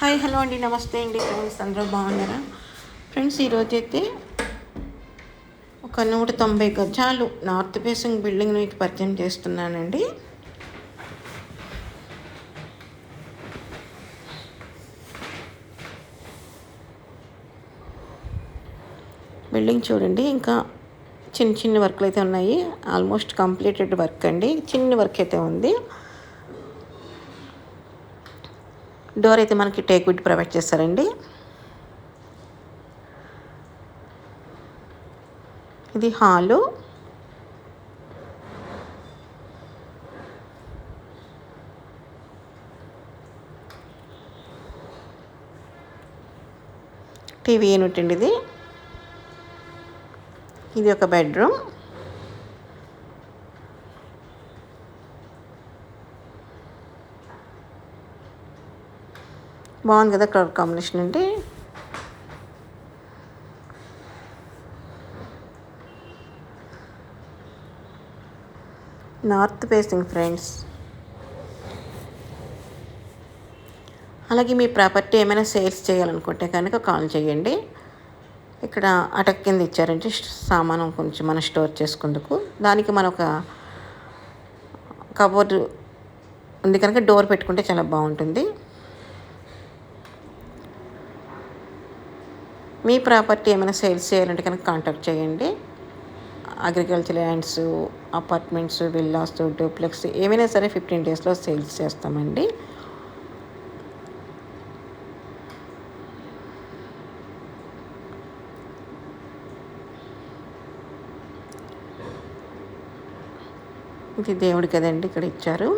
Hi hello అండి, నమస్తే అండి ఫ్రెండ్స్, అందరూ బాగున్నారా? ఫ్రెండ్స్, ఈరోజైతే ఒక 190 గజాలు నార్త్ ఫేసింగ్ బిల్డింగ్ మీకు పరిచయం చేస్తున్నానండి. బిల్డింగ్ చూడండి, ఇంకా చిన్న చిన్న వర్క్లు అయితే ఉన్నాయి. ఆల్మోస్ట్ కంప్లీటెడ్ వర్క్ అండి. చిన్న వర్క్ అయితే ఉంది. డోర్ అయితే మనకి టేక్ వుడ్ ప్రొవైడ్ చేస్తారండి. ఇది హాలు. టీవీ యూనిట్ అండి ఇది. ఇది ఒక బెడ్రూమ్. బాగుంది కదా కలర్ కాంబినేషన్ అండి. North facing friends. అలాగే మీ ప్రాపర్టీ ఏమైనా సేల్స్ చేయాలనుకుంటే కనుక కాల్ చేయండి. ఇక్కడ అటక్ కింద ఇచ్చారంటే సామాను కొంచెం మనం స్టోర్ చేసుకుందుకు. దానికి మన ఒక కబోర్డ్ ఉంది కనుక డోర్ పెట్టుకుంటే చాలా బాగుంటుంది. మీ ప్రాపర్టీ ఏమైనా సేల్స్ చేయాలంటే కనుక కాంటాక్ట్ చేయండి. Agriculture lands, apartments, villas, duplex ఏమైనా సరే 15 డేస్లో సేల్స్ చేస్తామండి. ఇది దేవుడి కదండి ఇక్కడ ఇచ్చారు.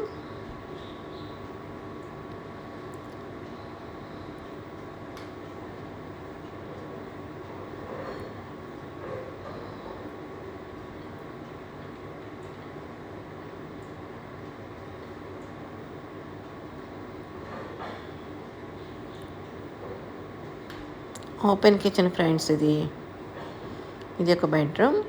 Open kitchen friends. ఇది ఒక బెడ్రూమ్.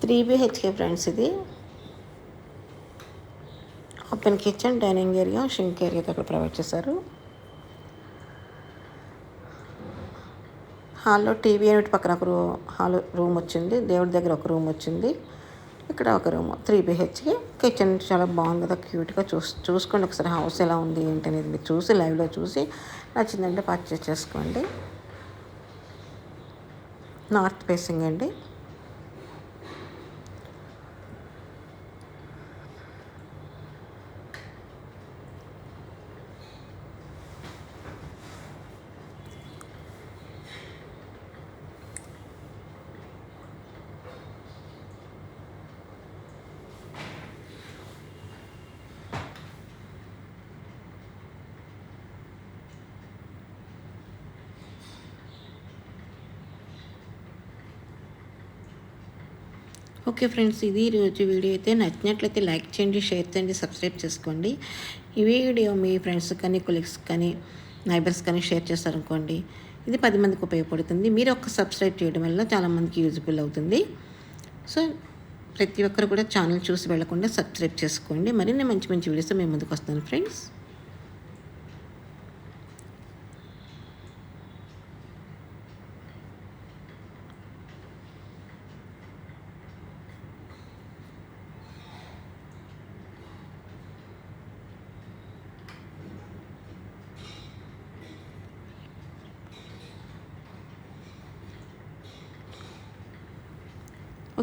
Three BHK friends. ఇది open kitchen, dining area, sink area అక్కడ ప్రొవైడ్ చేశారు. హాల్లో టీవీ యూనిట్ పక్కన ఒక హాల్ రూమ్ వచ్చింది. దేవుడి దగ్గర ఒక రూమ్ వచ్చింది. ఇక్కడ ఒక రూమ్. 3 BHK. కిచెన్ చాలా బాగుంది కదా, క్యూట్గా. చూసుకోండి ఒకసారి హౌస్ ఎలా ఉంది ఏంటి అనేది మీరు చూసి లైవ్లో చూసి నచ్చిందంటే పర్చేస్ చేసుకోండి. నార్త్ ఫేసింగ్ అండి. ఓకే ఫ్రెండ్స్, ఇది ఈరోజు వీడియో అయితే నచ్చినట్లయితే లైక్ చేయండి, షేర్ చేయండి, సబ్స్క్రైబ్ చేసుకోండి. ఈ వీడియో మీ ఫ్రెండ్స్ కానీ, కొలీగ్స్ కానీ, నైబర్స్ కానీ షేర్ చేస్తారనుకోండి, ఇది 10 మందికి ఉపయోగపడుతుంది. మీరు ఒక సబ్స్క్రైబ్ చేయడం వల్ల చాలామందికి యూజ్ఫుల్ అవుతుంది. సో ప్రతి ఒక్కరు కూడా ఛానల్ చూసి వెళ్ళకుండా సబ్స్క్రైబ్ చేసుకోండి. మరిన్ని మంచి మంచి వీడియోస్ మేము ముందుకు వస్తాను friends.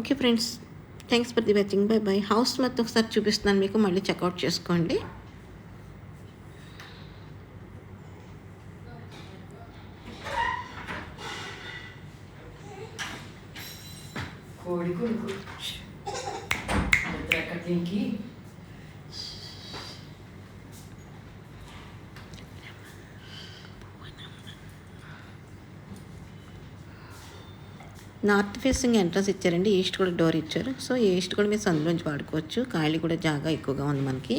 Okay friends, thanks for the watching. By by. House మొత్తం ఒకసారి చూపిస్తున్నాను మీకు, మళ్ళీ చెక్అవుట్ చేసుకోండి. నార్త్ ఫేసింగ్ ఎంట్రన్స్ ఇచ్చారండి, ఈస్ట్ కూడా డోర్ ఇచ్చారు. సో ఈస్ట్ కూడా మీరు సందులోంచి వాడుకోవచ్చు. ఖాళీ కూడా జాగా ఎక్కువగా ఉంది మనకి.